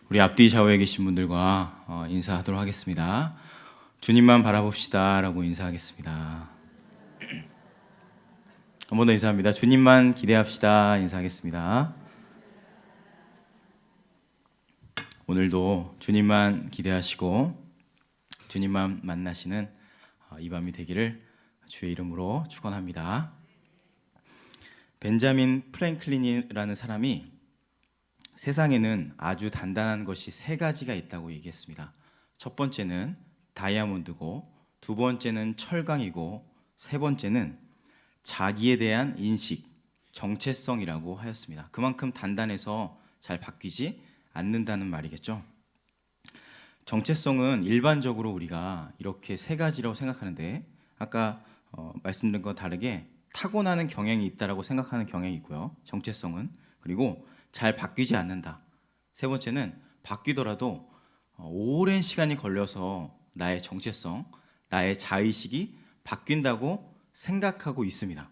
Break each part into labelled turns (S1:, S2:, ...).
S1: 우리 앞뒤 좌우에 계신 분들과 인사하도록 하겠습니다. 주님만 바라봅시다 라고 인사하겠습니다. 한 번 더 인사합니다. 주님만 기대합시다 인사하겠습니다. 오늘도 주님만 기대하시고 주님만 만나시는 이 밤이 되기를 주의 이름으로 축원합니다. 벤자민 프랭클린이라는 사람이 세상에는 아주 단단한 것이 세 가지가 있다고 얘기했습니다. 첫 번째는 다이아몬드고, 두 번째는 철강이고, 세 번째는 자기에 대한 인식, 정체성이라고 하였습니다. 그만큼 단단해서 잘 바뀌지 않는다는 말이겠죠. 정체성은 일반적으로 우리가 이렇게 세 가지라고 생각하는데, 아까 말씀드린 것과 다르게 타고나는 경향이 있다라고 생각하는 경향이 있고요. 정체성은. 그리고 잘 바뀌지 않는다. 세 번째는 바뀌더라도 오랜 시간이 걸려서 나의 정체성, 나의 자의식이 바뀐다고 생각하고 있습니다.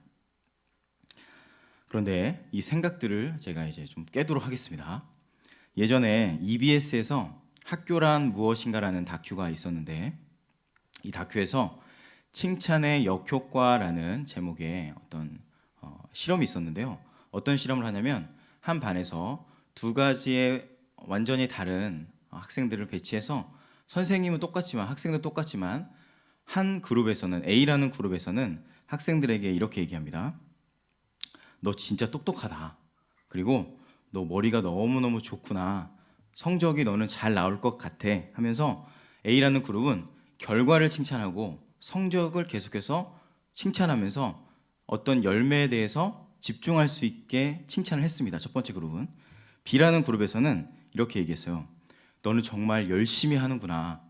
S1: 그런데 이 생각들을 제가 이제 좀 깨도록 하겠습니다. 예전에 EBS에서 학교란 무엇인가라는 다큐가 있었는데, 이 다큐에서 칭찬의 역효과라는 제목의 어떤 실험이 있었는데요. 어떤 실험을 하냐면 한 반에서 두 가지의 완전히 다른 학생들을 배치해서 선생님은 똑같지만 학생도 똑같지만 한 그룹에서는 A라는 그룹에서는 학생들에게 이렇게 얘기합니다. 너 진짜 똑똑하다. 그리고 너 머리가 너무너무 좋구나. 성적이 너는 잘 나올 것 같아 하면서 A라는 그룹은 결과를 칭찬하고 성적을 계속해서 칭찬하면서 어떤 열매에 대해서 집중할 수 있게 칭찬을 했습니다. 첫 번째 그룹은. B라는 그룹에서는 이렇게 얘기했어요. 너는 정말 열심히 하는구나.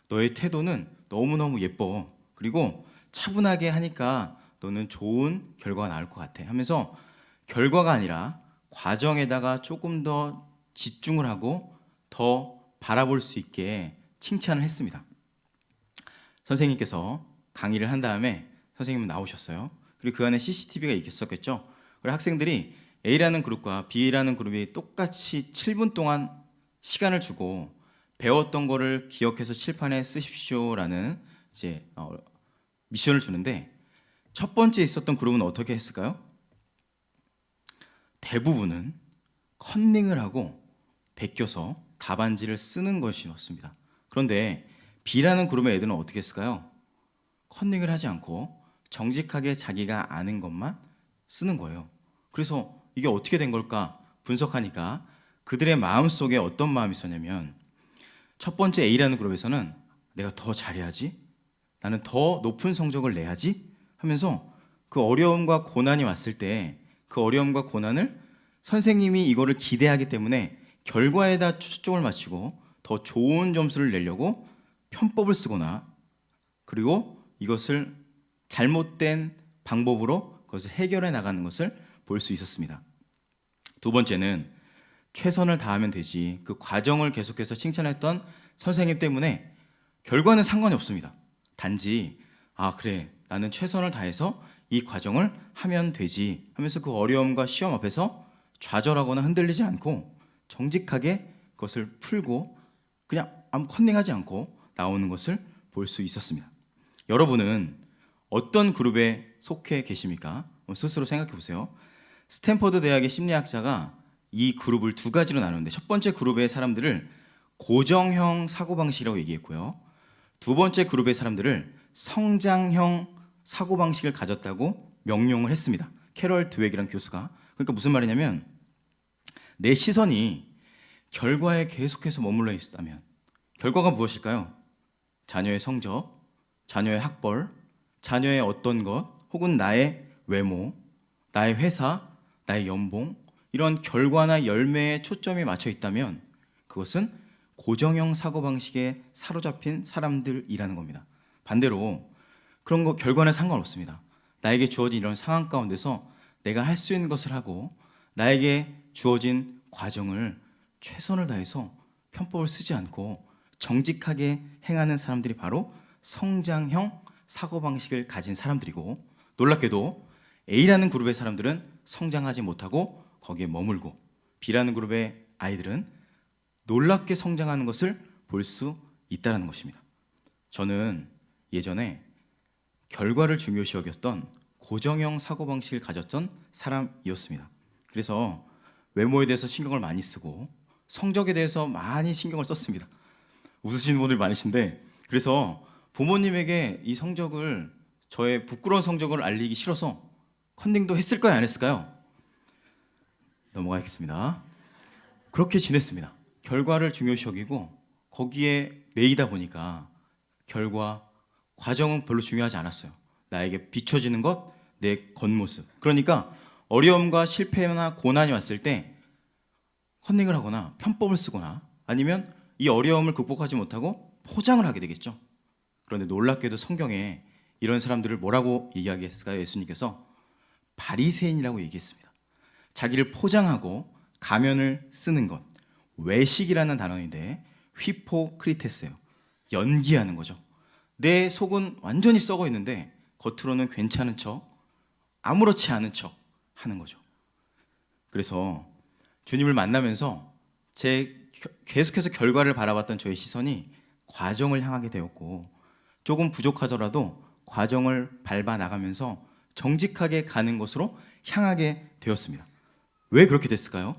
S1: 너의 태도는 너무너무 예뻐. 그리고 차분하게 하니까 너는 좋은 결과가 나올 것 같아 하면서 결과가 아니라 과정에다가 조금 더 집중을 하고 더 바라볼 수 있게 칭찬을 했습니다. 선생님께서 강의를 한 다음에 선생님은 나오셨어요. 그리고 그 안에 CCTV가 있었겠죠. 그리고 학생들이 A라는 그룹과 B라는 그룹이 똑같이 7분 동안 시간을 주고 배웠던 거를 기억해서 칠판에 쓰십시오라는 이제 미션을 주는데, 첫 번째 있었던 그룹은 어떻게 했을까요? 대부분은 컨닝을 하고 베껴서 답안지를 쓰는 것이었습니다. 그런데 B라는 그룹의 애들은 어떻게 했을까요? 컨닝을 하지 않고 정직하게 자기가 아는 것만 쓰는 거예요. 그래서 이게 어떻게 된 걸까 분석하니까 그들의 마음속에 어떤 마음이 있었냐면, 첫 번째 A라는 그룹에서는 내가 더 잘해야지, 나는 더 높은 성적을 내야지 하면서 그 어려움과 고난이 왔을 때 그 어려움과 고난을 선생님이 이거를 기대하기 때문에 결과에다 초점을 맞추고 더 좋은 점수를 내려고 편법을 쓰거나, 그리고 이것을 잘못된 방법으로 그것을 해결해 나가는 것을 볼 수 있었습니다. 두 번째는 최선을 다하면 되지, 그 과정을 계속해서 칭찬했던 선생님 때문에 결과는 상관이 없습니다. 단지 그래, 나는 최선을 다해서 이 과정을 하면 되지 하면서 그 어려움과 시험 앞에서 좌절하거나 흔들리지 않고 정직하게 그것을 풀고 그냥 아무 컨닝하지 않고 나오는 것을 볼 수 있었습니다. 여러분은 어떤 그룹에 속해 계십니까? 스스로 생각해 보세요. 스탠퍼드 대학의 심리학자가 이 그룹을 두 가지로 나누는데, 첫 번째 그룹의 사람들을 고정형 사고방식이라고 얘기했고요. 두 번째 그룹의 사람들을 성장형 사고방식을 가졌다고 명명을 했습니다. 캐럴 드웩이라는 교수가. 그러니까 무슨 말이냐면, 내 시선이 결과에 계속해서 머물러 있다면 결과가 무엇일까요? 자녀의 성적, 자녀의 학벌, 자녀의 어떤 것, 혹은 나의 외모, 나의 회사, 나의 연봉, 이런 결과나 열매에 초점이 맞춰 있다면 그것은 고정형 사고방식에 사로잡힌 사람들이라는 겁니다. 반대로 그런 거 결과는 상관없습니다. 나에게 주어진 이런 상황 가운데서 내가 할 수 있는 것을 하고 나에게 주어진 과정을 최선을 다해서 편법을 쓰지 않고 정직하게 행하는 사람들이 바로 성장형 사고방식을 가진 사람들이고, 놀랍게도 A라는 그룹의 사람들은 성장하지 못하고 거기에 머물고 B라는 그룹의 아이들은 놀랍게 성장하는 것을 볼 수 있다는 것입니다. 저는 예전에 결과를 중요시 여겼던 고정형 사고방식을 가졌던 사람이었습니다. 그래서 외모에 대해서 신경을 많이 쓰고 성적에 대해서 많이 신경을 썼습니다. 웃으시는 분들 많으신데, 그래서 부모님에게 이 성적을, 저의 부끄러운 성적을 알리기 싫어서 컨닝도 했을까요, 안 했을까요? 넘어가겠습니다. 그렇게 지냈습니다. 결과를 중요시 여기고 거기에 매이다 보니까 결과, 과정은 별로 중요하지 않았어요. 나에게 비춰지는 것, 내 겉모습. 그러니까 어려움과 실패나 고난이 왔을 때 컨닝을 하거나 편법을 쓰거나 아니면 이 어려움을 극복하지 못하고 포장을 하게 되겠죠. 그런데 놀랍게도 성경에 이런 사람들을 뭐라고 이야기했을까요? 예수님께서 바리새인이라고 얘기했습니다. 자기를 포장하고 가면을 쓰는 것, 외식이라는 단어인데 휘포크리테스예요. 연기하는 거죠. 내 속은 완전히 썩어 있는데 겉으로는 괜찮은 척, 아무렇지 않은 척 하는 거죠. 그래서 주님을 만나면서 계속해서 결과를 바라봤던 저의 시선이 과정을 향하게 되었고, 조금 부족하더라도 과정을 밟아 나가면서 정직하게 가는 것으로 향하게 되었습니다. 왜 그렇게 됐을까요?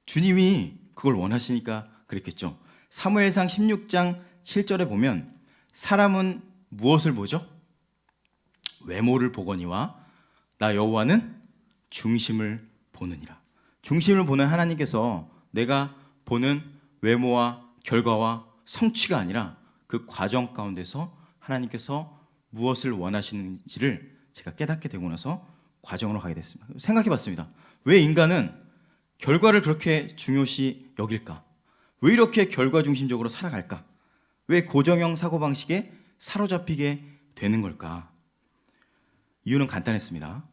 S1: 주님이 그걸 원하시니까 그랬겠죠. 사무엘상 16장 7절에 보면 사람은 무엇을 보죠? 외모를 보거니와 나 여호와는 중심을 보느니라. 중심을 보는 하나님께서 내가 보는 외모와 결과와 성취가 아니라 그 과정 가운데서 하나님께서 무엇을 원하시는지를 제가 깨닫게 되고 나서 과정으로 가게 됐습니다. 생각해 봤습니다. 왜 인간은 결과를 그렇게 중요시 여길까? 왜 이렇게 결과 중심적으로 살아갈까? 왜 고정형 사고방식에 사로잡히게 되는 걸까? 이유는 간단했습니다.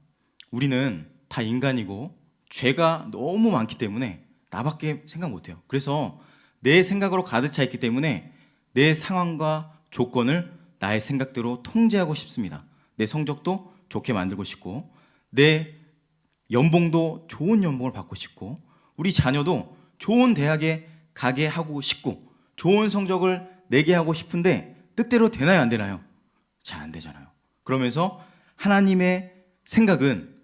S1: 우리는 다 인간이고 죄가 너무 많기 때문에 나밖에 생각 못해요. 그래서 내 생각으로 가득 차 있기 때문에 내 상황과 조건을 나의 생각대로 통제하고 싶습니다. 내 성적도 좋게 만들고 싶고, 내 연봉도 좋은 연봉을 받고 싶고, 우리 자녀도 좋은 대학에 가게 하고 싶고, 좋은 성적을 내게 하고 싶은데 뜻대로 되나요, 안 되나요? 잘 안 되잖아요. 그러면서 하나님의 생각은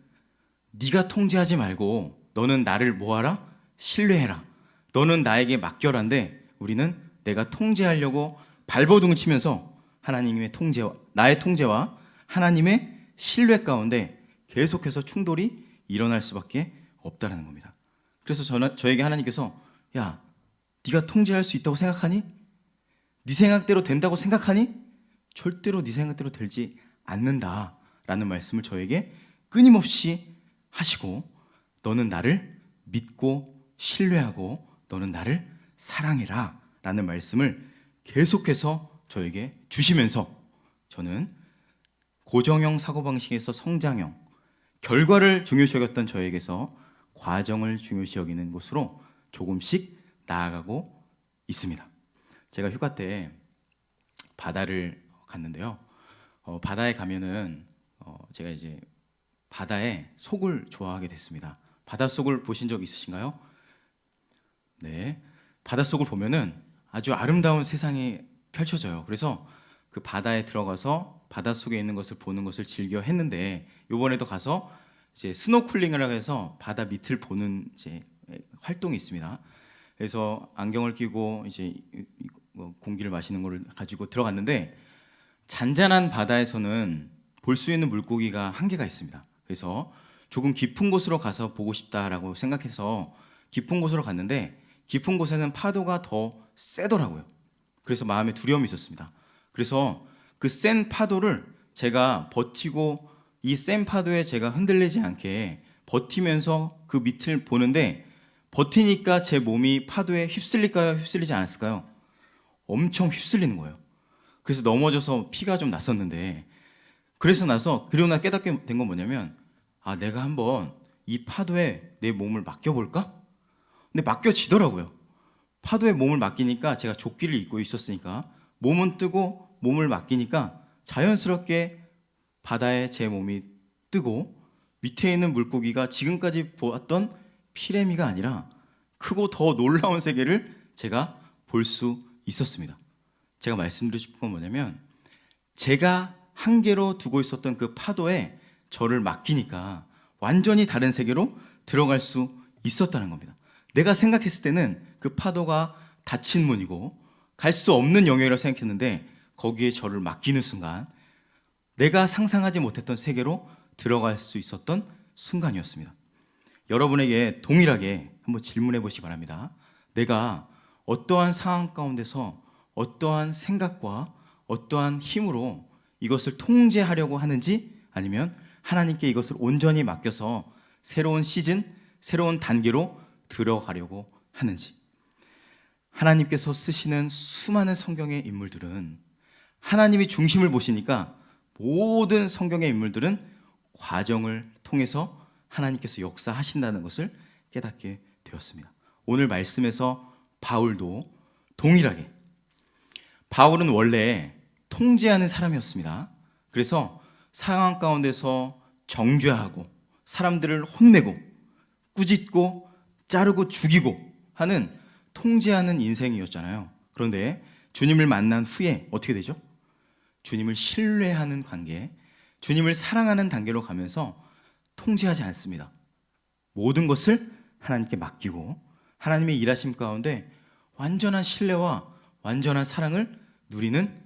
S1: 네가 통제하지 말고 너는 나를 뭐하라? 신뢰해라. 너는 나에게 맡겨라인데, 우리는 내가 통제하려고 발버둥을 치면서 하나님의 통제와, 나의 통제와 하나님의 신뢰 가운데 계속해서 충돌이 일어날 수밖에 없다는 겁니다. 그래서 저에게 하나님께서, 야, 네가 통제할 수 있다고 생각하니? 네 생각대로 된다고 생각하니? 절대로 네 생각대로 되지 않는다라는 말씀을 저에게 끊임없이 하시고, 너는 나를 믿고 신뢰하고 너는 나를 사랑해라 라는 말씀을 계속해서 저에게 주시면서, 저는 고정형 사고방식에서 성장형, 결과를 중요시 여겼던 저에게서 과정을 중요시 여기는 곳으로 조금씩 나아가고 있습니다. 제가 휴가 때 바다를 갔는데요. 바다에 가면은 제가 이제 바다의 속을 좋아하게 됐습니다. 바닷속을 보신 적 있으신가요? 네, 바닷속을 보면은 아주 아름다운 세상이 펼쳐져요. 그래서 그 바다에 들어가서 바닷속에 있는 것을 보는 것을 즐겨 했는데, 이번에도 가서 이제 스노클링이라고 해서 바다 밑을 보는 이제 활동이 있습니다. 그래서 안경을 끼고 이제 공기를 마시는 걸 가지고 들어갔는데, 잔잔한 바다에서는 볼 수 있는 물고기가 한계가 있습니다. 그래서 조금 깊은 곳으로 가서 보고 싶다라고 생각해서 깊은 곳으로 갔는데, 깊은 곳에는 파도가 더 세더라고요. 그래서 마음에 두려움이 있었습니다. 그래서 그 센 파도를 제가 버티고, 이 센 파도에 제가 흔들리지 않게 버티면서 그 밑을 보는데, 버티니까 제 몸이 파도에 휩쓸릴까요? 휩쓸리지 않았을까요? 엄청 휩쓸리는 거예요. 그래서 넘어져서 피가 좀 났었는데, 그리고 나 깨닫게 된 건 뭐냐면, 아, 내가 한번 이 파도에 내 몸을 맡겨볼까? 근데 맡겨지더라고요. 파도에 몸을 맡기니까, 제가 조끼를 입고 있었으니까 몸은 뜨고 몸을 맡기니까 자연스럽게 바다에 제 몸이 뜨고, 밑에 있는 물고기가 지금까지 보았던 피레미가 아니라 크고 더 놀라운 세계를 제가 볼 수 있었습니다. 제가 말씀드리고 싶은 건 뭐냐면 제가 한계로 두고 있었던 그 파도에 저를 맡기니까 완전히 다른 세계로 들어갈 수 있었다는 겁니다. 내가 생각했을 때는 그 파도가 닫힌 문이고 갈 수 없는 영역이라고 생각했는데 거기에 저를 맡기는 순간 내가 상상하지 못했던 세계로 들어갈 수 있었던 순간이었습니다. 여러분에게 동일하게 한번 질문해 보시기 바랍니다. 내가 어떠한 상황 가운데서 어떠한 생각과 어떠한 힘으로 이것을 통제하려고 하는지, 아니면 하나님께 이것을 온전히 맡겨서 새로운 시즌, 새로운 단계로 들어가려고 하는지. 하나님께서 쓰시는 수많은 성경의 인물들은 하나님이 중심을 보시니까 모든 성경의 인물들은 과정을 통해서 하나님께서 역사하신다는 것을 깨닫게 되었습니다. 오늘 말씀에서 바울도 동일하게, 바울은 원래 통제하는 사람이었습니다. 그래서 상황 가운데서 정죄하고 사람들을 혼내고 꾸짖고 자르고 죽이고 하는 통제하는 인생이었잖아요. 그런데 주님을 만난 후에 어떻게 되죠? 주님을 신뢰하는 관계, 주님을 사랑하는 단계로 가면서 통제하지 않습니다. 모든 것을 하나님께 맡기고 하나님의 일하심 가운데 완전한 신뢰와 완전한 사랑을 누리는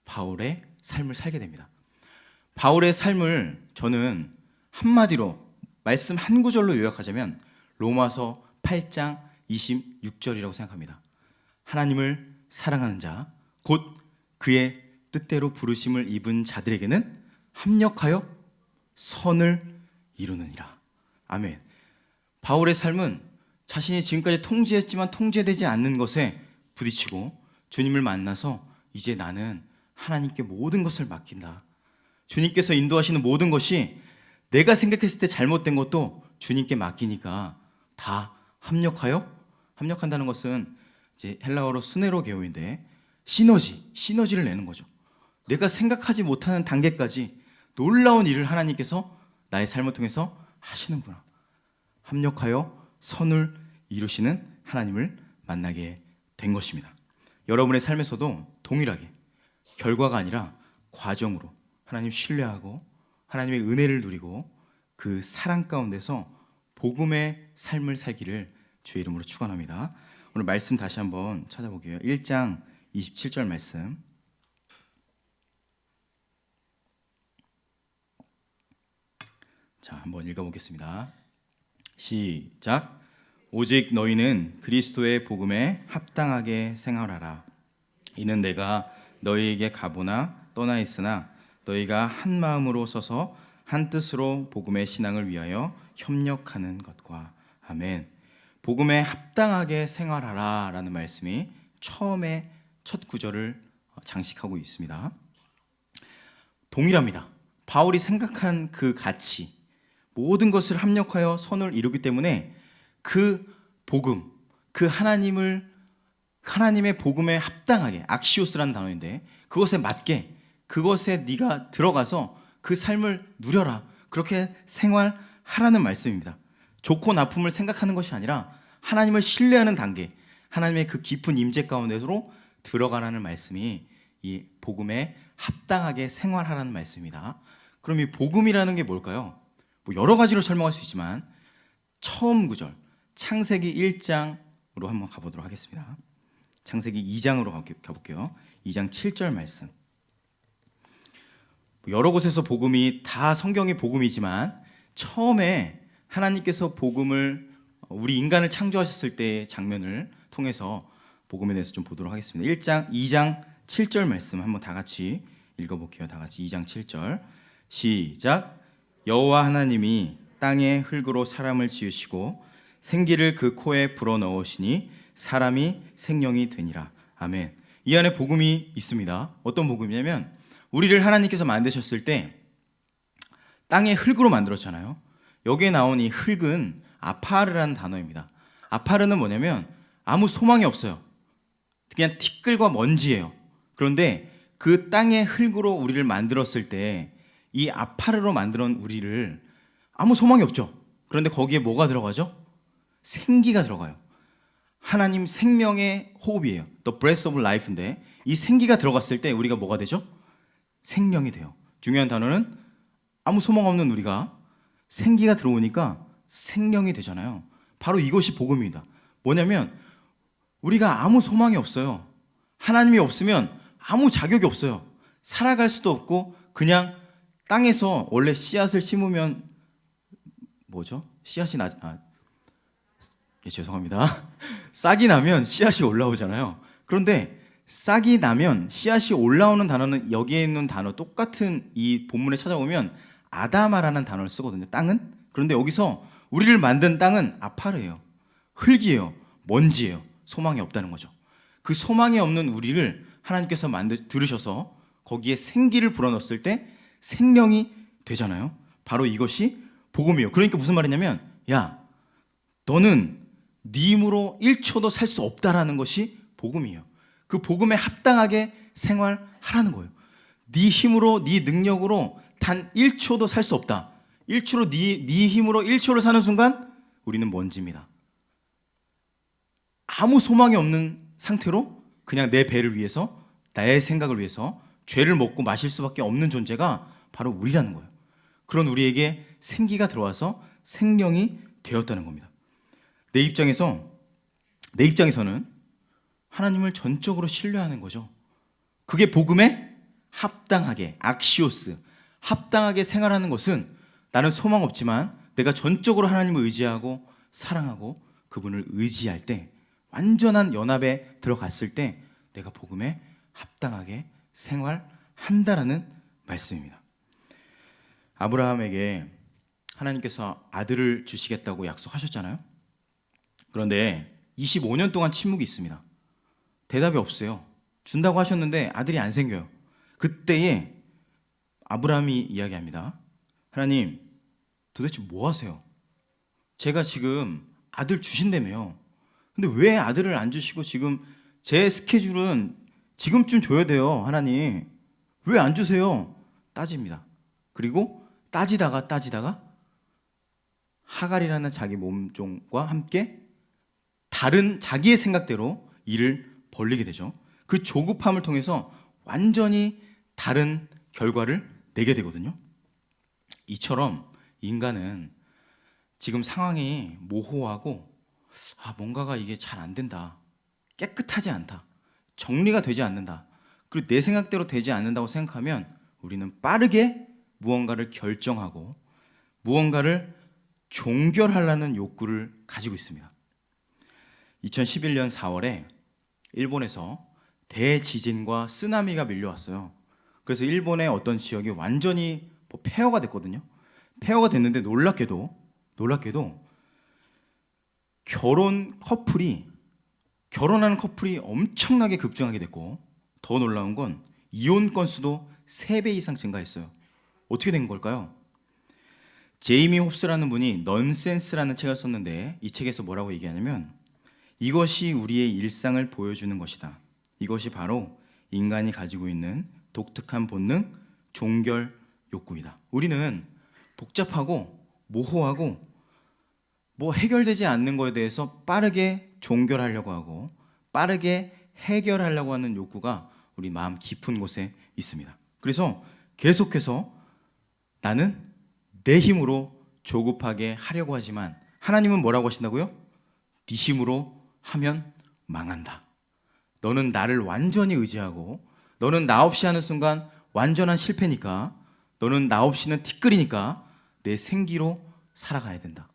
S1: 바울의 삶을 살게 됩니다. 바울의 삶을 저는 한마디로 말씀 한 구절로 요약하자면 로마서 8장 26절이라고 생각합니다. 하나님을 사랑하는 자, 곧 그의 뜻대로 부르심을 입은 자들에게는 합력하여 선을 이루느니라. 아멘. 바울의 삶은 자신이 지금까지 통제했지만 통제되지 않는 것에 부딪히고 주님을 만나서 이제 나는 하나님께 모든 것을 맡긴다. 주님께서 인도하시는 모든 것이 내가 생각했을 때 잘못된 것도 주님께 맡기니까 다 합력한다는 것은 이제 헬라어로 스네로 게오인데 시너지를 내는 거죠. 내가 생각하지 못하는 단계까지 놀라운 일을 하나님께서 나의 삶을 통해서 하시는구나. 합력하여 선을 이루시는 하나님을 만나게 된 것입니다. 여러분의 삶에서도 동일하게 결과가 아니라 과정으로 하나님 신뢰하고 하나님의 은혜를 누리고 그 사랑 가운데서 복음의 삶을 살기를 주의 이름으로 축원합니다. 오늘 말씀 다시 한번 찾아보게요. 1장 27절 말씀. 자, 한번 읽어보겠습니다. 시작. 오직 너희는 그리스도의 복음에 합당하게 생활하라. 이는 내가 너희에게 가보나 떠나 있으나 너희가 한 마음으로 서서 한 뜻으로 복음의 신앙을 위하여 협력하는 것과. 아멘. 복음에 합당하게 생활하라 라는 말씀이 처음에 첫 구절을 장식하고 있습니다. 동일합니다. 바울이 생각한 그 가치, 모든 것을 합력하여 선을 이루기 때문에 그 복음, 그 하나님의 복음에 합당하게, 악시오스라는 단어인데 그것에 맞게, 그것에 네가 들어가서 그 삶을 누려라, 그렇게 생활하라는 말씀입니다. 좋고 나쁨을 생각하는 것이 아니라 하나님을 신뢰하는 단계, 하나님의 그 깊은 임재 가운데로 들어가라는 말씀이 이 복음에 합당하게 생활하라는 말씀입니다. 그럼 이 복음이라는 게 뭘까요? 뭐 여러 가지로 설명할 수 있지만 처음 구절 창세기 1장으로 한번 가보도록 하겠습니다. 창세기 2장으로 가볼게요. 2장 7절 말씀. 여러 곳에서 복음이 다 성경의 복음이지만 처음에 하나님께서 복음을, 우리 인간을 창조하셨을 때의 장면을 통해서 복음에 대해서 좀 보도록 하겠습니다. 2장 7절 말씀 한번 다 같이 읽어볼게요. 다 같이 2장 7절 시작. 여호와 하나님이 땅의 흙으로 사람을 지으시고 생기를 그 코에 불어넣으시니 사람이 생명이 되니라. 아멘. 이 안에 복음이 있습니다. 어떤 복음이냐면 우리를 하나님께서 만드셨을 때 땅의 흙으로 만들었잖아요. 여기에 나온 이 흙은 아파르라는 단어입니다. 아파르는 뭐냐면 아무 소망이 없어요. 그냥 티끌과 먼지예요. 그런데 그 땅의 흙으로 우리를 만들었을 때 이 아파르로 만든 우리를 아무 소망이 없죠. 그런데 거기에 뭐가 들어가죠? 생기가 들어가요. 하나님 생명의 호흡이에요. The breath of life인데 이 생기가 들어갔을 때 우리가 뭐가 되죠? 생명이 돼요. 중요한 단어는 아무 소망 없는 우리가 생기가 들어오니까 생명이 되잖아요. 바로 이것이 복음입니다. 뭐냐면 우리가 아무 소망이 없어요. 하나님이 없으면 아무 자격이 없어요. 살아갈 수도 없고 그냥 땅에서 원래 씨앗을 심으면 뭐죠? 씨앗이 죄송합니다. 싹이 나면 씨앗이 올라오잖아요. 그런데 싹이 나면 씨앗이 올라오는 단어는 여기에 있는 단어 똑같은 이 본문에 찾아보면 아다마라는 단어를 쓰거든요. 땅은. 그런데 여기서 우리를 만든 땅은 아파르예요. 흙이에요. 먼지예요. 소망이 없다는 거죠. 그 소망이 없는 우리를 하나님께서 들으셔서 거기에 생기를 불어넣었을 때 생명이 되잖아요. 바로 이것이 복음이에요. 그러니까 무슨 말이냐면 야, 너는 네 힘으로 1초도 살 수 없다라는 것이 복음이에요. 그 복음에 합당하게 생활하라는 거예요. 네 힘으로, 네 능력으로 단 1초도 살 수 없다. 1초로 네 힘으로 1초를 사는 순간 우리는 먼지입니다. 아무 소망이 없는 상태로 그냥 내 배를 위해서, 나의 생각을 위해서 죄를 먹고 마실 수밖에 없는 존재가 바로 우리라는 거예요. 그런 우리에게 생기가 들어와서 생명이 되었다는 겁니다. 내 입장에서는 하나님을 전적으로 신뢰하는 거죠. 그게 복음에 합당하게, 악시오스, 합당하게 생활하는 것은 나는 소망 없지만 내가 전적으로 하나님을 의지하고 사랑하고 그분을 의지할 때, 완전한 연합에 들어갔을 때 내가 복음에 합당하게 생활한다라는 말씀입니다. 아브라함에게 하나님께서 아들을 주시겠다고 약속하셨잖아요. 그런데 25년 동안 침묵이 있습니다. 대답이 없어요. 준다고 하셨는데 아들이 안 생겨요. 그때에 아브라함이 이야기합니다. 하나님, 도대체 뭐 하세요? 제가 지금 아들 주신다며요. 근데 왜 아들을 안 주시고 지금 제 스케줄은 지금쯤 줘야 돼요. 하나님, 왜 안 주세요? 따집니다. 그리고 따지다가 하갈이라는 자기 몸종과 함께 다른 자기의 생각대로 일을 벌리게 되죠. 그 조급함을 통해서 완전히 다른 결과를 내게 되거든요. 이처럼 인간은 지금 상황이 모호하고 뭔가가 이게 잘 안 된다, 깨끗하지 않다, 정리가 되지 않는다, 그리고 내 생각대로 되지 않는다고 생각하면 우리는 빠르게 무언가를 결정하고 무언가를 종결하려는 욕구를 가지고 있습니다. 2011년 4월에 일본에서 대지진과 쓰나미가 밀려왔어요. 그래서 일본의 어떤 지역이 완전히 폐허가 됐거든요. 폐허가 됐는데 놀랍게도 결혼하는 커플이 엄청나게 급증하게 됐고, 더 놀라운 건 이혼 건수도 3배 이상 증가했어요. 어떻게 된 걸까요? 제이미 홉스라는 분이 넌센스라는 책을 썼는데 이 책에서 뭐라고 얘기하냐면 이것이 우리의 일상을 보여주는 것이다. 이것이 바로 인간이 가지고 있는 독특한 본능, 종결 욕구이다. 우리는 복잡하고 모호하고 해결되지 않는 것에 대해서 빠르게 종결하려고 하고 빠르게 해결하려고 하는 욕구가 우리 마음 깊은 곳에 있습니다. 그래서 계속해서 나는 내 힘으로 조급하게 하려고 하지만 하나님은 뭐라고 하신다고요? 네 힘으로 하면 망한다. 너는 나를 완전히 의지하고 너는 나 없이 하는 순간 완전한 실패니까, 너는 나 없이는 티끌이니까 내 생기로 살아가야 된다.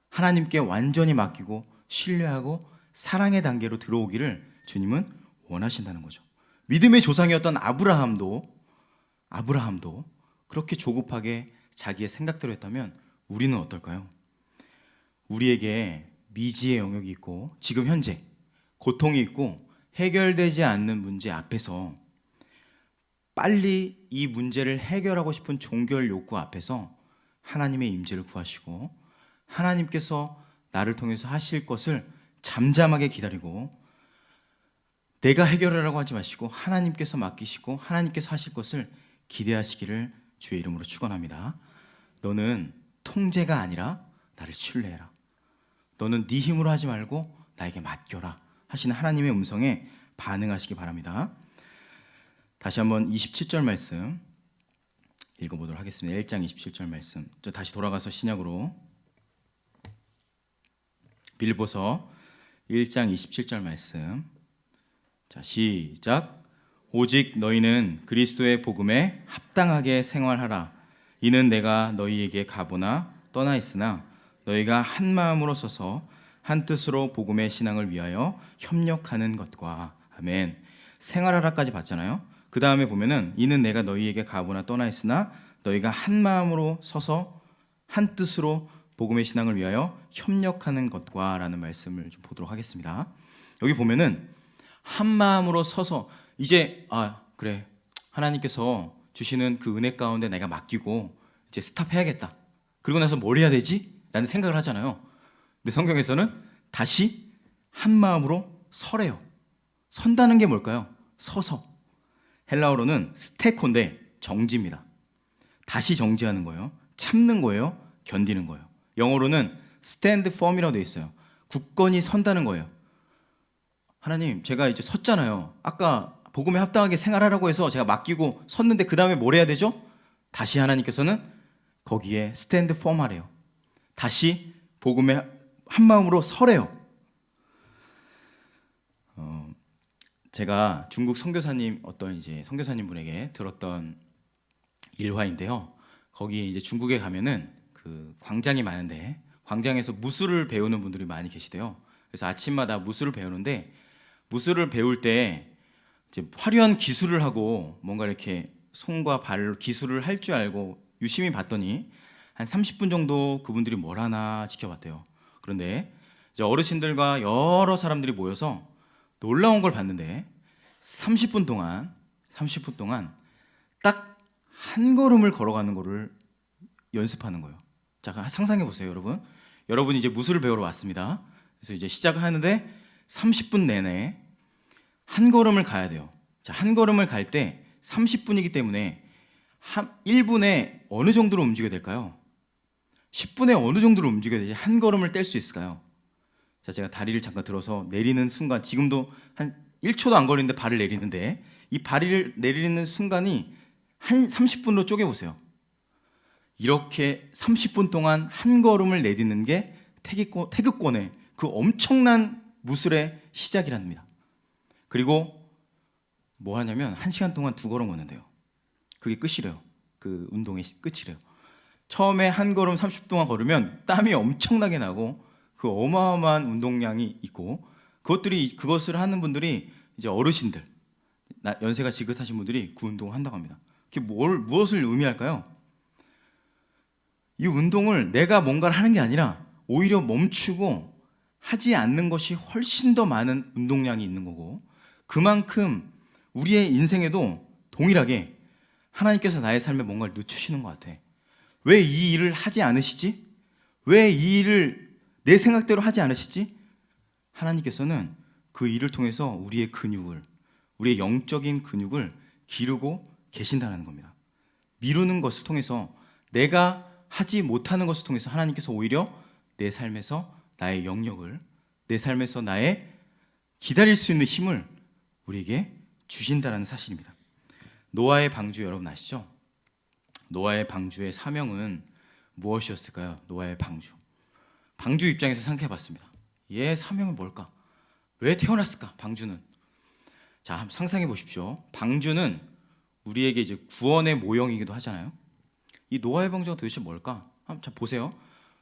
S1: 하나님께 완전히 맡기고 신뢰하고 사랑의 단계로 들어오기를 주님은 원하신다는 거죠. 믿음의 조상이었던 아브라함도 그렇게 조급하게 자기의 생각대로 했다면 우리는 어떨까요? 우리에게 미지의 영역이 있고 지금 현재 고통이 있고 해결되지 않는 문제 앞에서 빨리 이 문제를 해결하고 싶은 종결 욕구 앞에서 하나님의 임재를 구하시고 하나님께서 나를 통해서 하실 것을 잠잠하게 기다리고, 내가 해결하라고 하지 마시고 하나님께서 맡기시고 하나님께서 하실 것을 기대하시기를 주의 이름으로 축원합니다. 너는 통제가 아니라 나를 신뢰해라. 너는 네 힘으로 하지 말고 나에게 맡겨라 하시는 하나님의 음성에 반응하시기 바랍니다. 다시 한번 27절 말씀 읽어보도록 하겠습니다. 1장 27절 말씀. 다시 돌아가서 신약으로 빌립보서 1장 27절 말씀. 자, 시작. 오직 너희는 그리스도의 복음에 합당하게 생활하라. 이는 내가 너희에게 가보나 떠나 있으나 너희가 한 마음으로 서서 한 뜻으로 복음의 신앙을 위하여 협력하는 것과. 아멘. 생활하라까지 봤잖아요. 그 다음에 보면은 이는 내가 너희에게 가보나 떠나 있으나 너희가 한 마음으로 서서 한 뜻으로 복음의 신앙을 위하여 협력하는 것과 라는 말씀을 좀 보도록 하겠습니다. 여기 보면은 한 마음으로 서서 이제 그래, 하나님께서 주시는 그 은혜 가운데 내가 맡기고 이제 스탑해야겠다. 그리고 나서 뭘 해야 되지? 라는 생각을 하잖아요. 근데 성경에서는 다시 한 마음으로 서래요. 선다는 게 뭘까요? 서서. 헬라어로는 스테코인데 정지입니다. 다시 정지하는 거예요. 참는 거예요. 견디는 거예요. 영어로는 stand firm이라고 되어 있어요. 굳건히 선다는 거예요. 하나님, 제가 이제 섰잖아요. 아까 복음에 합당하게 생활하라고 해서 제가 맡기고 섰는데 그 다음에 뭘 해야 되죠? 다시 하나님께서는 거기에 stand firm 하래요. 다시 복음에 한 마음으로 서래요. 제가 중국 선교사님 어떤 이제 선교사님 분에게 들었던 일화인데요. 거기 이제 중국에 가면은 그 광장이 많은데 광장에서 무술을 배우는 분들이 많이 계시대요. 그래서 아침마다 무술을 배우는데 무술을 배울 때 이제 화려한 기술을 하고 뭔가 이렇게 손과 발로 기술을 할 줄 알고 유심히 봤더니 한 30분 정도 그분들이 뭘 하나 지켜봤대요. 그런데 이제 어르신들과 여러 사람들이 모여서 놀라운 걸 봤는데 30분 동안 딱 한 걸음을 걸어가는 거를 연습하는 거예요. 자, 상상해 보세요, 여러분. 여러분이 이제 무술을 배우러 왔습니다. 그래서 이제 시작을 하는데 30분 내내 한 걸음을 가야 돼요. 자, 한 걸음을 갈 때 30분이기 때문에 1분에 어느 정도로 움직여야 될까요? 10분에 어느 정도로 움직여야 되지 한 걸음을 뗄 수 있을까요? 자, 제가 다리를 잠깐 들어서 내리는 순간, 지금도 한 1초도 안 걸리는데 발을 내리는데 이 발을 내리는 순간이 한 30분으로 쪼개보세요. 이렇게 30분 동안 한 걸음을 내딛는 게 태극권의 그 엄청난 무술의 시작이랍니다. 그리고 뭐 하냐면 1시간 동안 2걸음 걷는데요. 그게 끝이래요. 그 운동의 끝이래요. 처음에 한 걸음 30분 동안 걸으면 땀이 엄청나게 나고 그 어마어마한 운동량이 있고 그것을 하는 분들이 이제 어르신들, 연세가 지긋하신 분들이 그 운동을 한다고 합니다. 그게 무엇을 의미할까요? 이 운동을 내가 뭔가를 하는 게 아니라 오히려 멈추고 하지 않는 것이 훨씬 더 많은 운동량이 있는 거고, 그만큼 우리의 인생에도 동일하게 하나님께서 나의 삶에 뭔가를 늦추시는 것 같아. 왜 이 일을 하지 않으시지? 왜 이 일을 내 생각대로 하지 않으시지? 하나님께서는 그 일을 통해서 우리의 영적인 근육을 기르고 계신다는 겁니다. 미루는 것을 통해서, 내가 하지 못하는 것을 통해서 하나님께서 오히려 내 삶에서 나의 영역을, 내 삶에서 나의 기다릴 수 있는 힘을 우리에게 주신다는 사실입니다. 노아의 방주 여러분 아시죠? 노아의 방주의 사명은 무엇이었을까요? 노아의 방주 입장에서 생각해 봤습니다. 얘의 사명은 뭘까? 왜 태어났을까? 방주는. 자, 한번 상상해 보십시오. 방주는 우리에게 이제 구원의 모형이기도 하잖아요. 이 노아의 방주가 도대체 뭘까? 한번 보세요.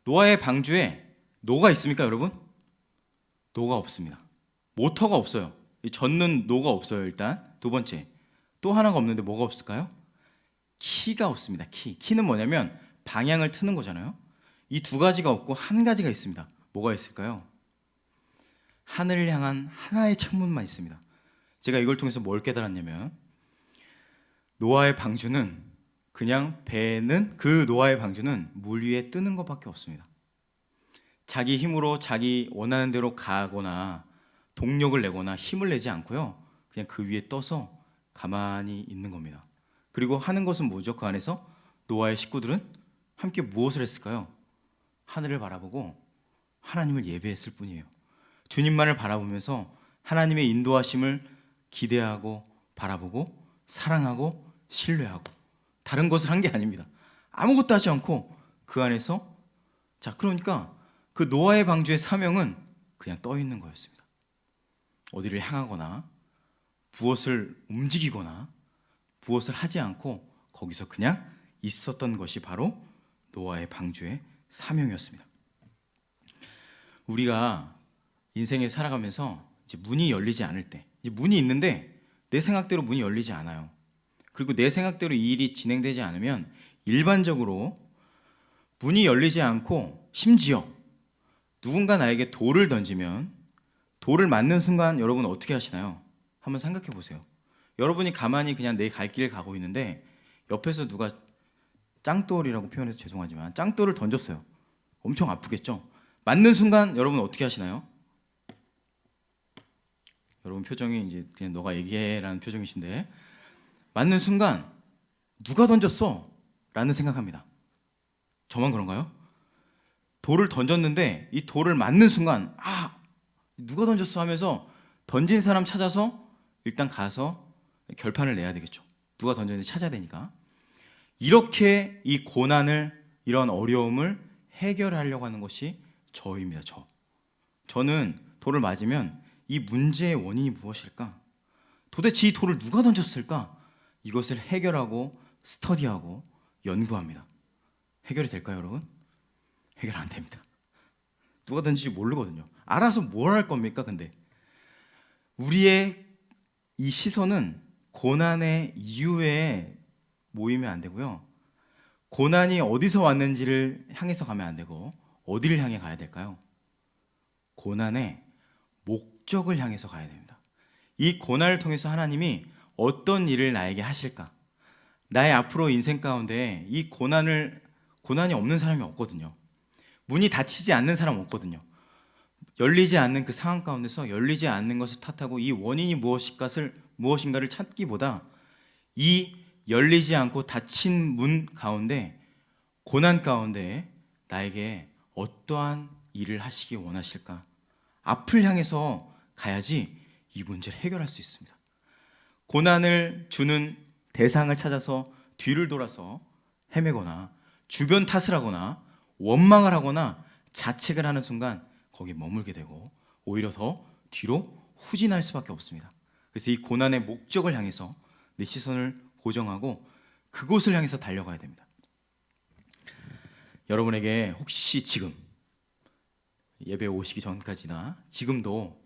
S1: 노아의 방주에 노가 있습니까, 여러분? 노가 없습니다. 모터가 없어요. 이 젓는 노가 없어요. 일단 두 번째, 또 하나가 없는데 뭐가 없을까요? 키가 없습니다. 키는 뭐냐면 방향을 트는 거잖아요. 이 두 가지가 없고 한 가지가 있습니다. 뭐가 있을까요? 하늘을 향한 하나의 창문만 있습니다. 제가 이걸 통해서 뭘 깨달았냐면, 노아의 방주는 그 노아의 방주는 물 위에 뜨는 것밖에 없습니다. 자기 힘으로 자기 원하는 대로 가거나 동력을 내거나 힘을 내지 않고요, 그냥 그 위에 떠서 가만히 있는 겁니다. 그리고 하는 것은 뭐죠? 그 안에서 노아의 식구들은 함께 무엇을 했을까요? 하늘을 바라보고 하나님을 예배했을 뿐이에요. 주님만을 바라보면서 하나님의 인도하심을 기대하고 바라보고 사랑하고 신뢰하고 다른 것을 한 게 아닙니다. 아무것도 하지 않고 그 안에서 그러니까 그 노아의 방주의 사명은 그냥 떠 있는 거였습니다. 어디를 향하거나 무엇을 움직이거나 무엇을 하지 않고 거기서 그냥 있었던 것이 바로 노아의 방주의 사명이었습니다. 우리가 인생에 살아가면서 이제 문이 열리지 않을 때, 이제 문이 있는데 내 생각대로 문이 열리지 않아요. 그리고 내 생각대로 이 일이 진행되지 않으면 일반적으로 문이 열리지 않고 심지어 누군가 나에게 돌을 던지면 돌을 맞는 순간 여러분 어떻게 하시나요? 한번 생각해 보세요. 여러분이 가만히 그냥 내 갈 길을 가고 있는데 옆에서 누가 짱돌이라고 표현해서 죄송하지만 짱돌을 던졌어요. 엄청 아프겠죠? 맞는 순간 여러분 어떻게 하시나요? 여러분 표정이 이제 그냥 너가 얘기해라는 표정이신데 맞는 순간 누가 던졌어? 라는 생각합니다. 저만 그런가요? 돌을 던졌는데 이 돌을 맞는 순간 누가 던졌어 하면서 던진 사람 찾아서 일단 가서 결판을 내야 되겠죠. 누가 던졌는지 찾아야 되니까. 이렇게 이 고난을 이런 어려움을 해결하려고 하는 것이 저입니다. 저는 돌을 맞으면 이 문제의 원인이 무엇일까? 도대체 이 돌을 누가 던졌을까? 이것을 해결하고 스터디하고 연구합니다. 해결이 될까요, 여러분? 해결 안 됩니다. 누가 던질지 모르거든요. 알아서 뭘 할 겁니까, 근데? 우리의 이 시선은 고난의 이유에 모이면 안 되고요. 고난이 어디서 왔는지를 향해서 가면 안 되고 어디를 향해 가야 될까요? 고난의 목적을 향해서 가야 됩니다. 이 고난을 통해서 하나님이 어떤 일을 나에게 하실까? 나의 앞으로 인생 가운데 이 고난이 없는 사람이 없거든요. 문이 닫히지 않는 사람 없거든요. 열리지 않는 그 상황 가운데서 열리지 않는 것을 탓하고 이 원인이 무엇인가를 찾기보다 이 열리지 않고 닫힌 문 가운데 고난 가운데 나에게 어떠한 일을 하시기 원하실까? 앞을 향해서 가야지 이 문제를 해결할 수 있습니다. 고난을 주는 대상을 찾아서 뒤를 돌아서 헤매거나 주변 탓을 하거나 원망을 하거나 자책을 하는 순간 거기에 머물게 되고 오히려 더 뒤로 후진할 수밖에 없습니다. 그래서 이 고난의 목적을 향해서 내 시선을 고정하고 그곳을 향해서 달려가야 됩니다. 여러분에게 혹시 지금 예배 오시기 전까지나 지금도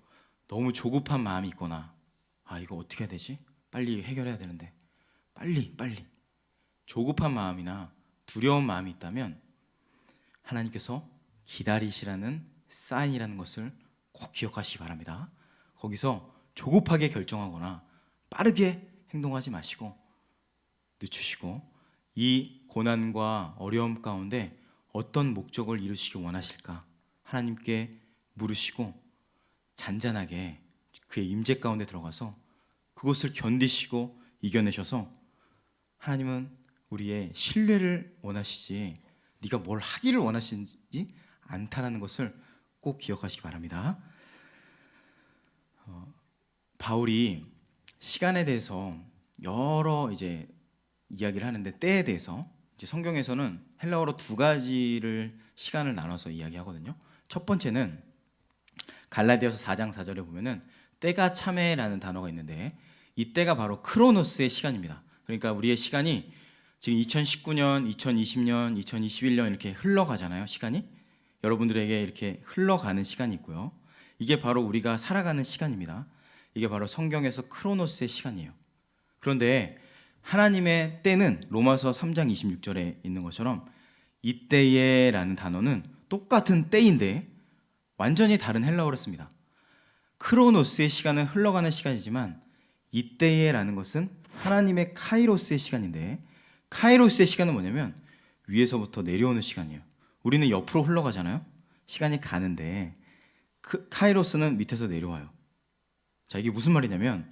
S1: 너무 조급한 마음이 있거나 이거 어떻게 해야 되지? 빨리 해결해야 되는데 빨리 조급한 마음이나 두려운 마음이 있다면 하나님께서 기다리시라는 사인이라는 것을 꼭 기억하시기 바랍니다. 거기서 조급하게 결정하거나 빠르게 행동하지 마시고 늦추시고 이 고난과 어려움 가운데 어떤 목적을 이루시기 원하실까 하나님께 물으시고 잔잔하게 그의 임재 가운데 들어가서 그것을 견디시고 이겨내셔서 하나님은 우리의 신뢰를 원하시지 네가 뭘 하기를 원하시지 않다라는 것을 꼭 기억하시기 바랍니다. 바울이 시간에 대해서 여러 이제 이야기를 하는데 때에 대해서 이제 성경에서는 헬라어로 두 가지를 시간을 나눠서 이야기하거든요. 첫 번째는 갈라디아서 4장 4절에 보면은 때가 참에라는 단어가 있는데 이 때가 바로 크로노스의 시간입니다. 그러니까 우리의 시간이 지금 2019년, 2020년, 2021년 이렇게 흘러가잖아요. 시간이 여러분들에게 이렇게 흘러가는 시간이 있고요. 이게 바로 우리가 살아가는 시간입니다. 이게 바로 성경에서 크로노스의 시간이에요. 그런데 하나님의 때는 로마서 3장 26절에 있는 것처럼 이때에라는 단어는 똑같은 때인데 완전히 다른 헬라어를 씁니다. 크로노스의 시간은 흘러가는 시간이지만 이때에라는 것은 하나님의 카이로스의 시간인데 카이로스의 시간은 뭐냐면 위에서부터 내려오는 시간이에요. 우리는 옆으로 흘러가잖아요. 시간이 가는데 카이로스는 밑에서 내려와요. 자, 이게 무슨 말이냐면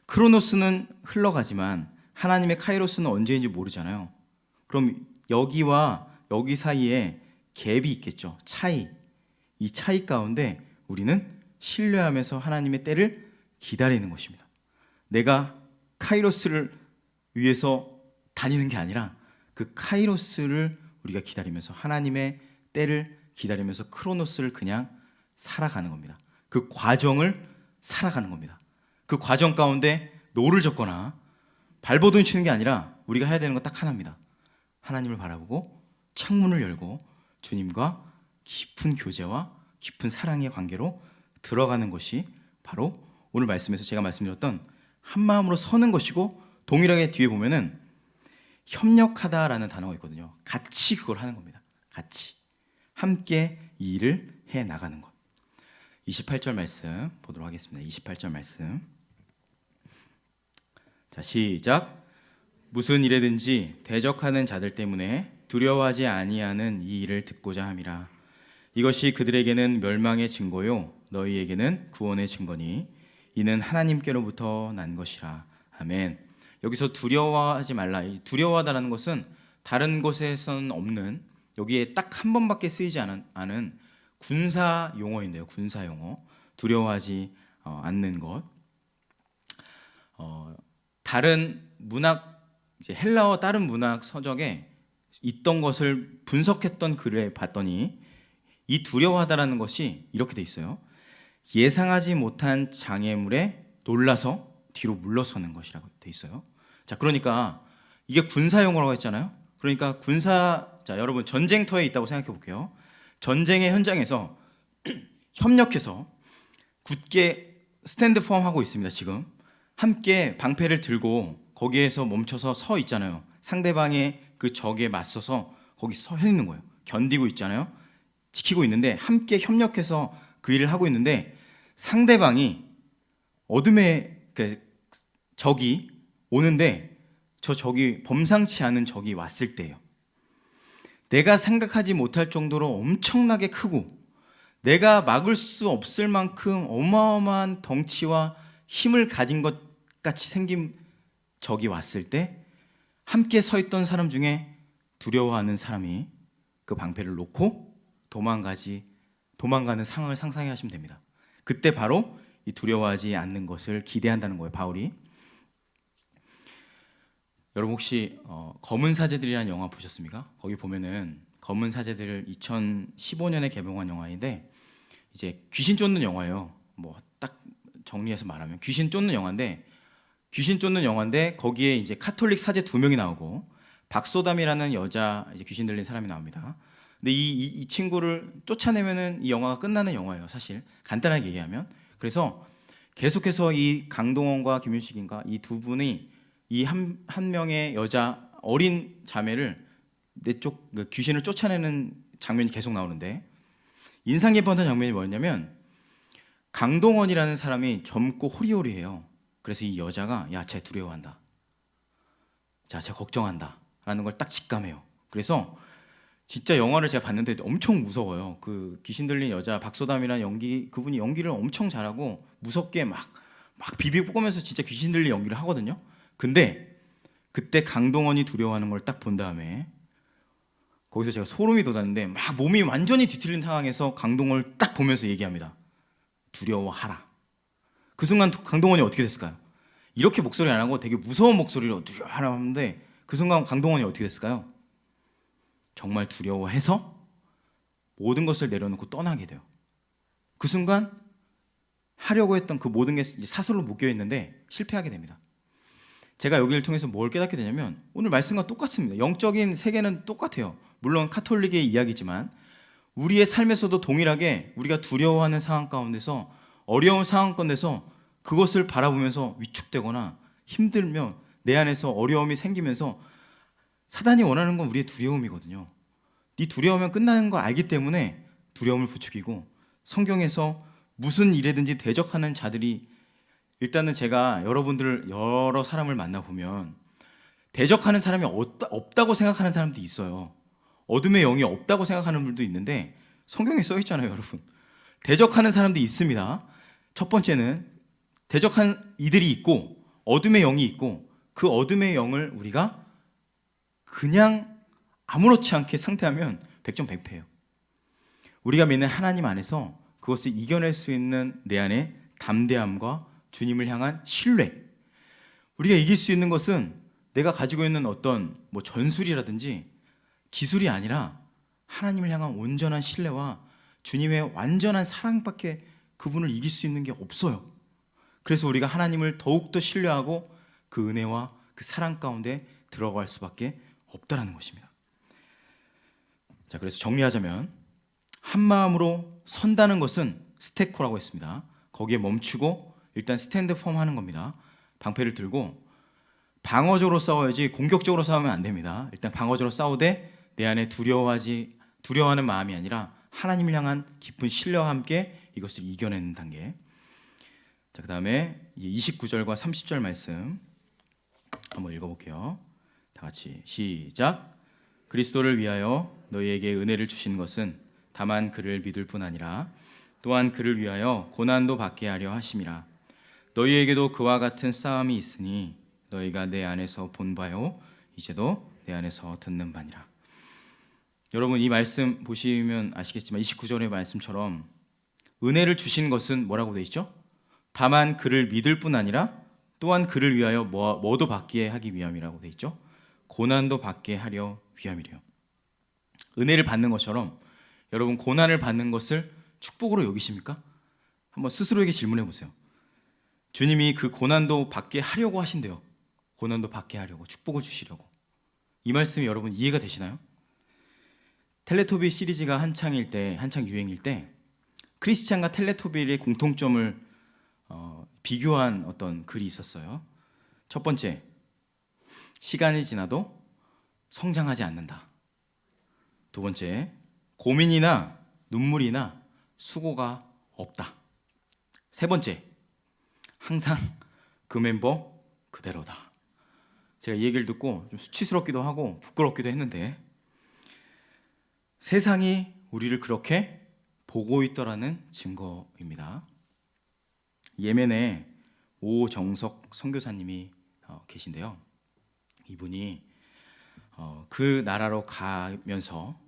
S1: 크로노스는 흘러가지만 하나님의 카이로스는 언제인지 모르잖아요. 그럼 여기와 여기 사이에 갭이 있겠죠. 차이. 이 차이 가운데 우리는 신뢰하면서 하나님의 때를 기다리는 것입니다. 내가 카이로스를 위해서 다니는 게 아니라 그 카이로스를 우리가 기다리면서 하나님의 때를 기다리면서 크로노스를 그냥 살아가는 겁니다. 그 과정을 살아가는 겁니다. 그 과정 가운데 노를 젓거나 발버둥 치는 게 아니라 우리가 해야 되는 건 딱 하나입니다. 하나님을 바라보고 창문을 열고 주님과 깊은 교제와 깊은 사랑의 관계로 들어가는 것이 바로 오늘 말씀에서 제가 말씀드렸던 한 마음으로 서는 것이고, 동일하게 뒤에 보면은 협력하다라는 단어가 있거든요. 같이 그걸 하는 겁니다. 같이 함께 이 일을 해 나가는 것. 28절 말씀 보도록 하겠습니다. 28절 말씀. 자, 시작. 무슨 일에든지 대적하는 자들 때문에 두려워하지 아니하는 이 일을 듣고자 함이라. 이것이 그들에게는 멸망의 증거요 너희에게는 구원의 증거니 이는 하나님께로부터 난 것이라. 아멘. 여기서 두려워하지 말라. 이 두려워하다라는 것은 다른 곳에서는 없는, 여기에 딱 한 번밖에 쓰이지 않은 군사 용어인데요. 군사 용어. 두려워하지 않는 것. 다른 문학, 이제 헬라어 다른 문학 서적에 있던 것을 분석했던 글을 봤더니 이 두려워하다라는 것이 이렇게 돼 있어요. 예상하지 못한 장애물에 놀라서 뒤로 물러서는 것이라고 돼 있어요. 자, 그러니까 이게 군사 용어라고 했잖아요. 그러니까 자, 여러분 전쟁터에 있다고 생각해 볼게요. 전쟁의 현장에서 협력해서 굳게 스탠드 펌 하고 있습니다. 지금 함께 방패를 들고 거기에서 멈춰서 서 있잖아요. 상대방의 그 적에 맞서서 거기 서 있는 거예요. 견디고 있잖아요. 지키고 있는데 함께 협력해서 그 일을 하고 있는데 상대방이 어둠의 적이 오는데 저 적이 범상치 않은 적이 왔을 때예요. 내가 생각하지 못할 정도로 엄청나게 크고 내가 막을 수 없을 만큼 어마어마한 덩치와 힘을 가진 것 같이 생긴 적이 왔을 때 함께 서 있던 사람 중에 두려워하는 사람이 그 방패를 놓고 도망가는 상황을 상상해 하시면 됩니다. 그때 바로 이 두려워하지 않는 것을 기대한다는 거예요, 바울이. 여러분 혹시 검은 사제들이라는 영화 보셨습니까? 거기 보면은 검은 사제들을 2015년에 개봉한 영화인데 이제 귀신 쫓는 영화예요. 뭐 딱 정리해서 말하면 귀신 쫓는 영화인데 거기에 이제 카톨릭 사제 2명이 나오고 박소담이라는 여자 이제 귀신 들린 사람이 나옵니다. 근데 이 친구를 쫓아내면은 이 영화가 끝나는 영화예요, 사실. 간단하게 얘기하면. 그래서 계속해서 이 강동원과 김윤식인가 이 두 분이 이 한 명의 여자 어린 자매를 내쪽 귀신을 쫓아내는 장면이 계속 나오는데 인상 깊었던 장면이 뭐냐면 강동원이라는 사람이 젊고 호리호리해요. 그래서 이 여자가 야, 쟤 두려워한다. 자, 쟤 걱정한다. 라는 걸 딱 직감해요. 그래서 진짜 영화를 제가 봤는데 엄청 무서워요. 그 귀신 들린 여자 박소담이라는 그분이 연기를 엄청 잘하고 무섭게 막 비비고 볶으면서 진짜 귀신 들린 연기를 하거든요. 근데 그때 강동원이 두려워하는 걸 딱 본 다음에 거기서 제가 소름이 돋았는데 막 몸이 완전히 뒤틀린 상황에서 강동원을 딱 보면서 얘기합니다. 두려워하라. 그 순간 강동원이 어떻게 됐을까요? 이렇게 목소리 안 하고 되게 무서운 목소리로 두려워하라 하는데 그 순간 강동원이 어떻게 됐을까요? 정말 두려워해서 모든 것을 내려놓고 떠나게 돼요. 그 순간 하려고 했던 그 모든 게 사슬로 묶여 있는데 실패하게 됩니다. 제가 여기를 통해서 뭘 깨닫게 되냐면 오늘 말씀과 똑같습니다. 영적인 세계는 똑같아요. 물론 카톨릭의 이야기지만 우리의 삶에서도 동일하게 우리가 두려워하는 상황 가운데서 어려운 상황 가운데서 그것을 바라보면서 위축되거나 힘들면 내 안에서 어려움이 생기면서 사단이 원하는 건 우리의 두려움이거든요. 네 두려우면 끝나는 걸 알기 때문에 두려움을 부추기고 성경에서 무슨 일에든지 대적하는 자들이 일단은 제가 여러 사람을 만나보면 대적하는 사람이 없다고 생각하는 사람도 있어요. 어둠의 영이 없다고 생각하는 분들도 있는데 성경에 써 있잖아요, 여러분. 대적하는 사람도 있습니다. 첫 번째는 대적한 이들이 있고 어둠의 영이 있고 그 어둠의 영을 우리가 그냥 아무렇지 않게 상대하면 백전백패예요. 우리가 믿는 하나님 안에서 그것을 이겨낼 수 있는 내 안의 담대함과 주님을 향한 신뢰. 우리가 이길 수 있는 것은 내가 가지고 있는 어떤 전술이라든지 기술이 아니라 하나님을 향한 온전한 신뢰와 주님의 완전한 사랑밖에 그분을 이길 수 있는 게 없어요. 그래서 우리가 하나님을 더욱더 신뢰하고 그 은혜와 그 사랑 가운데 들어갈 수밖에 없다라는 것입니다. 자, 그래서 정리하자면 한 마음으로 선다는 것은 스테코라고 했습니다. 거기에 멈추고 일단 스탠드 펌 하는 겁니다. 방패를 들고 방어적으로 싸워야지 공격적으로 싸우면 안 됩니다. 일단 방어적으로 싸우되 내 안에 두려워하는 마음이 아니라 하나님을 향한 깊은 신뢰와 함께 이것을 이겨내는 단계. 자, 그 다음에 29절과 30절 말씀 한번 읽어볼게요. 다 같이 시작. 그리스도를 위하여 너희에게 은혜를 주신 것은 다만 그를 믿을 뿐 아니라 또한 그를 위하여 고난도 받게 하려 하심이라. 너희에게도 그와 같은 싸움이 있으니 너희가 내 안에서 본 바요 이제도 내 안에서 듣는 바니라. 여러분, 이 말씀 보시면 아시겠지만 29절의 말씀처럼 은혜를 주신 것은 뭐라고 되어 있죠? 다만 그를 믿을 뿐 아니라 또한 그를 위하여 뭐도 받게 하기 위함이라고 되어 있죠. 고난도 받게 하려 위함이래요. 은혜를 받는 것처럼 여러분, 고난을 받는 것을 축복으로 여기십니까? 한번 스스로에게 질문해 보세요. 주님이 그 고난도 받게 하려고 하신대요. 고난도 받게 하려고, 축복을 주시려고. 이 말씀이 여러분 이해가 되시나요? 텔레토비 시리즈가 한창 유행일 때 크리스찬과 텔레토비의 공통점을 비교한 어떤 글이 있었어요. 첫 번째, 시간이 지나도 성장하지 않는다. 두 번째, 고민이나 눈물이나 수고가 없다. 세 번째, 항상 그 멤버 그대로다. 제가 이 얘기를 듣고 좀 수치스럽기도 하고 부끄럽기도 했는데 세상이 우리를 그렇게 보고 있더라는 증거입니다. 예멘에 오정석 선교사님이 계신데요. 이분이 그 나라로 가면서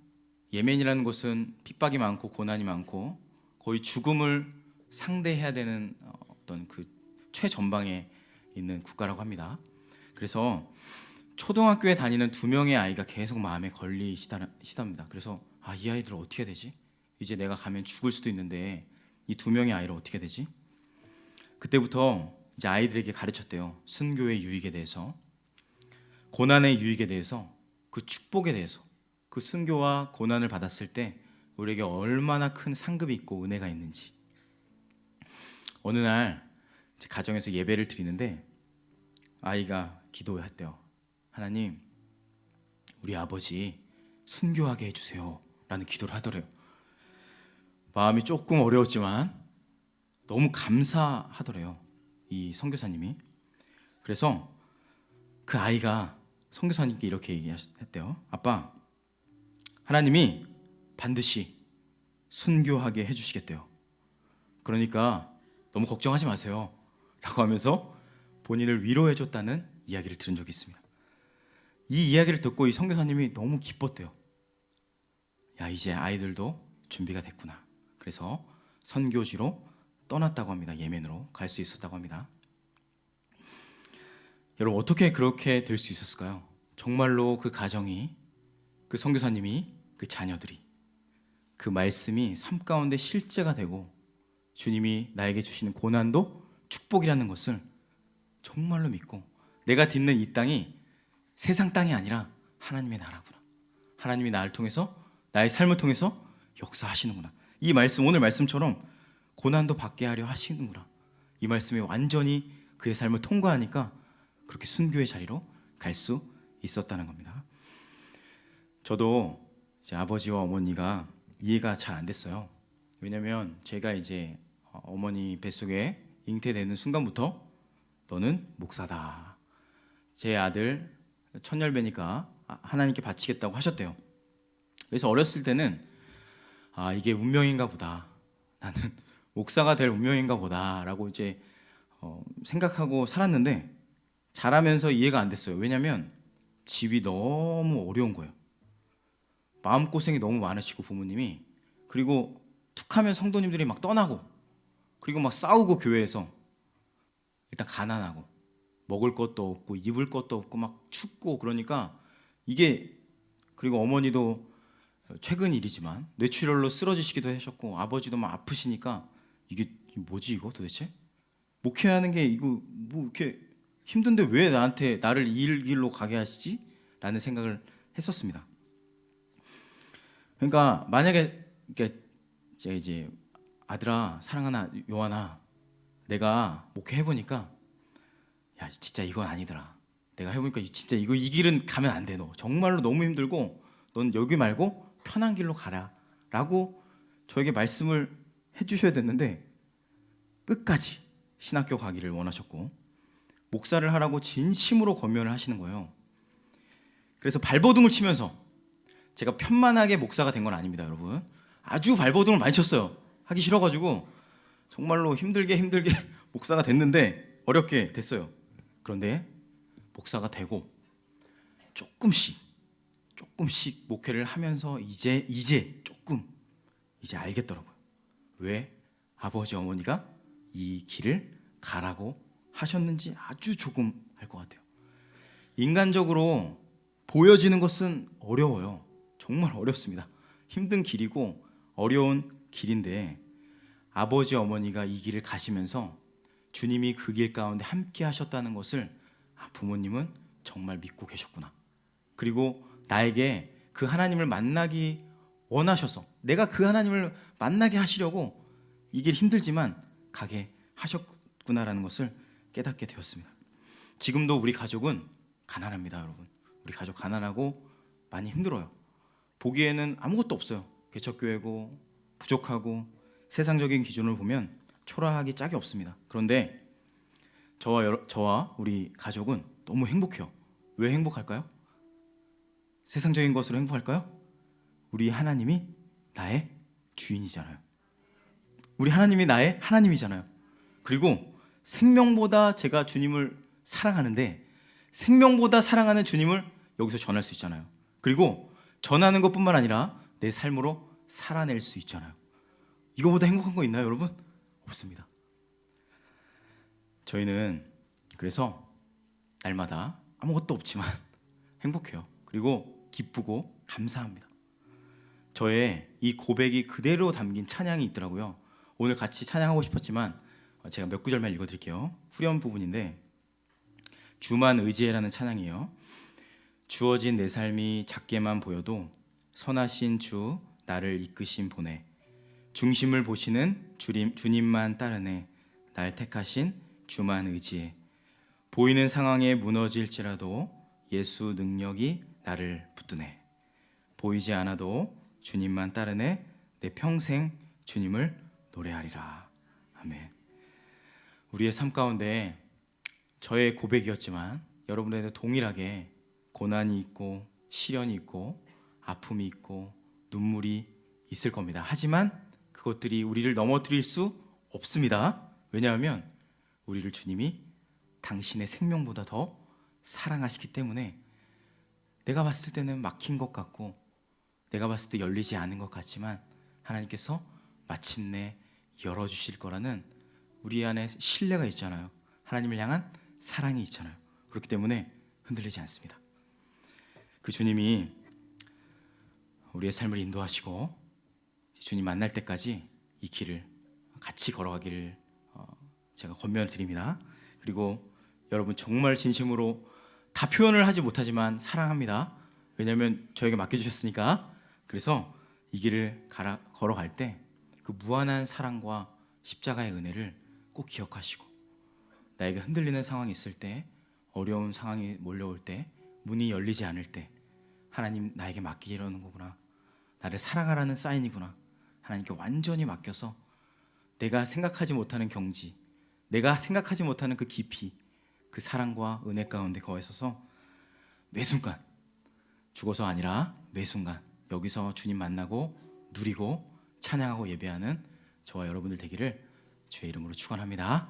S1: 예멘이라는 곳은 핍박이 많고 고난이 많고 거의 죽음을 상대해야 되는 어떤 그 최전방에 있는 국가라고 합니다. 그래서 초등학교에 다니는 2명의 아이가 계속 마음에 걸리시답니다. 그래서 이 아이들 어떻게 되지? 이제 내가 가면 죽을 수도 있는데 이 2명의 아이를 어떻게 되지? 그때부터 이제 아이들에게 가르쳤대요. 순교의 유익에 대해서, 고난의 유익에 대해서, 그 축복에 대해서, 그 순교와 고난을 받았을 때 우리에게 얼마나 큰 상급이 있고 은혜가 있는지. 어느 날 가정에서 예배를 드리는데 아이가 기도했대요. 하나님, 우리 아버지 순교하게 해주세요 라는 기도를 하더래요. 마음이 조금 어려웠지만 너무 감사하더래요, 이 선교사님이. 그래서 그 아이가 선교사님께 이렇게 얘기했대요. 아빠, 하나님이 반드시 순교하게 해주시겠대요. 그러니까 너무 걱정하지 마세요 라고 하면서 본인을 위로해줬다는 이야기를 들은 적이 있습니다. 이 이야기를 듣고 이 선교사님이 너무 기뻤대요. 이제 아이들도 준비가 됐구나. 그래서 선교지로 떠났다고 합니다. 예멘으로 갈 수 있었다고 합니다. 여러분, 어떻게 그렇게 될 수 있었을까요? 정말로 그 가정이, 그 선교사님이, 그 자녀들이, 그 말씀이 삶 가운데 실제가 되고 주님이 나에게 주시는 고난도 축복이라는 것을 정말로 믿고, 내가 딛는 이 땅이 세상 땅이 아니라 하나님의 나라구나, 하나님이 나를 통해서, 나의 삶을 통해서 역사하시는구나, 이 말씀, 오늘 말씀처럼 고난도 받게 하려 하시는구나, 이 말씀이 완전히 그의 삶을 통과하니까 그렇게 순교의 자리로 갈 수 있었다는 겁니다. 저도 이제 아버지와 어머니가 이해가 잘 안 됐어요. 왜냐면 제가 이제 어머니 뱃속에 잉태되는 순간부터 너는 목사다, 제 아들 천열배니까 하나님께 바치겠다고 하셨대요. 그래서 어렸을 때는 이게 운명인가 보다, 나는 목사가 될 운명인가 보다 라고 이제 생각하고 살았는데 자라면서 이해가 안 됐어요. 왜냐면 집이 너무 어려운 거예요. 마음고생이 너무 많으시고 부모님이, 그리고 툭하면 성도님들이 막 떠나고, 그리고 막 싸우고, 교회에서 일단 가난하고 먹을 것도 없고 입을 것도 없고 막 춥고, 그러니까 이게, 그리고 어머니도 최근 일이지만 뇌출혈로 쓰러지시기도 하셨고, 아버지도 막 아프시니까 이게 뭐지 이거 도대체? 목회하는 게 이거 뭐 이렇게 힘든데 왜 나를 이 길로 가게 하시지? 라는 생각을 했었습니다. 그러니까 만약에 제가 이제 아들아, 사랑하는 요한아, 내가 목회해 보니까 야 진짜 이건 아니더라. 내가 해보니까 진짜 이거 이 길은 가면 안 돼. 너 정말로 너무 힘들고 넌 여기 말고 편한 길로 가라라고 저에게 말씀을 해주셔야 됐는데 끝까지 신학교 가기를 원하셨고 목사를 하라고 진심으로 권면을 하시는 거예요. 그래서 발버둥을 치면서, 제가 편만하게 목사가 된 건 아닙니다, 여러분. 아주 발버둥을 많이 쳤어요. 하기 싫어가지고 정말로 힘들게 목사가 됐는데, 어렵게 됐어요. 그런데 목사가 되고 조금씩 목회를 하면서 이제 조금 알겠더라고요. 왜 아버지 어머니가 이 길을 가라고 하셨는지 아주 조금 알 것 같아요. 인간적으로 보여지는 것은 어려워요. 정말 어렵습니다. 힘든 길이고 어려운 길인데, 아버지 어머니가 이 길을 가시면서 주님이 그 길 가운데 함께 하셨다는 것을 부모님은 정말 믿고 계셨구나. 그리고 나에게 그 하나님을 만나기 원하셔서, 내가 그 하나님을 만나게 하시려고 이 길 힘들지만 가게 하셨구나라는 것을 깨닫게 되었습니다. 지금도 우리 가족은 가난합니다, 여러분. 우리 가족 가난하고 많이 힘들어요. 보기에는 아무것도 없어요. 개척교회고 부족하고 세상적인 기준을 보면 초라하기 짝이 없습니다. 그런데 저와 우리 가족은 너무 행복해요. 왜 행복할까요? 세상적인 것으로 행복할까요? 우리 하나님이 나의 주인이잖아요. 우리 하나님이 나의 하나님이잖아요. 그리고 생명보다 제가 주님을 사랑하는데, 생명보다 사랑하는 주님을 여기서 전할 수 있잖아요. 그리고 전하는 것뿐만 아니라 내 삶으로 살아낼 수 있잖아요. 이거보다 행복한 거 있나요, 여러분? 없습니다. 저희는 그래서 날마다 아무것도 없지만 행복해요. 그리고 기쁘고 감사합니다. 저의 이 고백이 그대로 담긴 찬양이 있더라고요. 오늘 같이 찬양하고 싶었지만 제가 몇 구절만 읽어드릴게요. 후렴 부분인데, 주만 의지해라는 찬양이에요. 주어진 내 삶이 작게만 보여도 선하신 주 나를 이끄신 보내, 중심을 보시는 주님만 따르네, 날 택하신 주만 의지해, 보이는 상황에 무너질지라도 예수 능력이 나를 붙드네, 보이지 않아도 주님만 따르네, 내 평생 주님을 노래하리라. 아멘. 우리의 삶 가운데 저의 고백이었지만 여러분들에게 동일하게 고난이 있고 시련이 있고 아픔이 있고 눈물이 있을 겁니다. 하지만 그것들이 우리를 넘어뜨릴 수 없습니다. 왜냐하면 우리를 주님이 당신의 생명보다 더 사랑하시기 때문에, 내가 봤을 때는 막힌 것 같고 내가 봤을 때 열리지 않은 것 같지만 하나님께서 마침내 열어주실 거라는 우리 안에 신뢰가 있잖아요. 하나님을 향한 사랑이 있잖아요. 그렇기 때문에 흔들리지 않습니다. 그 주님이 우리의 삶을 인도하시고 주님 만날 때까지 이 길을 같이 걸어가기를 제가 권면을 드립니다. 그리고 여러분 정말 진심으로 다 표현을 하지 못하지만 사랑합니다. 왜냐하면 저에게 맡겨주셨으니까. 그래서 이 길을 걸어갈 때 그 무한한 사랑과 십자가의 은혜를 꼭 기억하시고, 나에게 흔들리는 상황이 있을 때, 어려운 상황이 몰려올 때, 문이 열리지 않을 때, 하나님 나에게 맡기려는 거구나, 나를 사랑하라는 사인이구나, 하나님께 완전히 맡겨서 내가 생각하지 못하는 경지, 내가 생각하지 못하는 그 깊이, 그 사랑과 은혜 가운데 거해서서 매 순간, 죽어서 아니라 매 순간 여기서 주님 만나고 누리고 찬양하고 예배하는 저와 여러분들 되기를 주의 이름으로 축원합니다.